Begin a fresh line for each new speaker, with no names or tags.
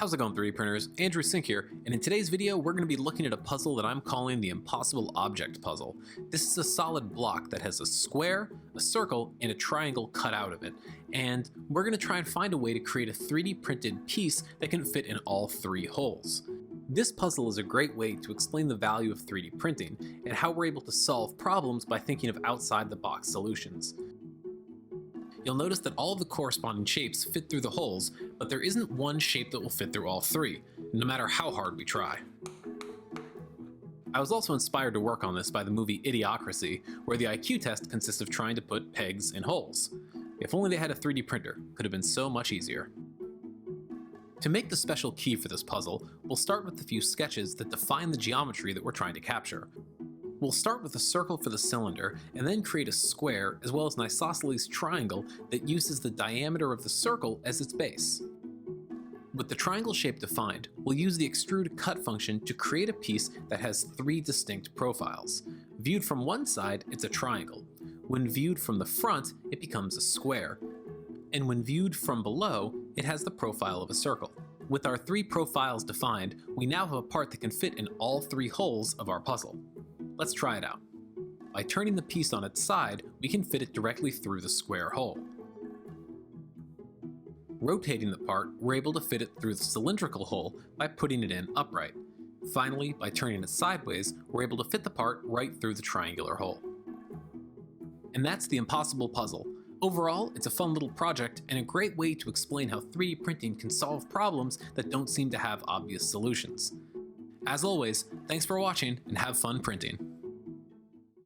How's it going, 3D printers? Andrew Sink here, and in today's video we're going to be looking at a puzzle that I'm calling the Impossible Object Puzzle. This is a solid block that has a square, a circle, and a triangle cut out of it, and we're going to try and find a way to create a 3D printed piece that can fit in all three holes. This puzzle is a great way to explain the value of 3D printing and how we're able to solve problems by thinking of outside-the-box solutions. You'll notice that all of the corresponding shapes fit through the holes, but there isn't one shape that will fit through all three, no matter how hard we try. I was also inspired to work on this by the movie Idiocracy, where the IQ test consists of trying to put pegs in holes. If only they had a 3D printer, it could have been so much easier. To make the special key for this puzzle, we'll start with a few sketches that define the geometry that we're trying to capture. We'll start with a circle for the cylinder, and then create a square as well as an isosceles triangle that uses the diameter of the circle as its base. With the triangle shape defined, we'll use the extrude cut function to create a piece that has three distinct profiles. Viewed from one side, it's a triangle. When viewed from the front, it becomes a square. And when viewed from below, it has the profile of a circle. With our three profiles defined, we now have a part that can fit in all three holes of our puzzle. Let's try it out. By turning the piece on its side, we can fit it directly through the square hole. Rotating the part, we're able to fit it through the cylindrical hole by putting it in upright. Finally, by turning it sideways, we're able to fit the part right through the triangular hole. And that's the Impossible Puzzle. Overall, it's a fun little project and a great way to explain how 3D printing can solve problems that don't seem to have obvious solutions. As always, thanks for watching and have fun printing.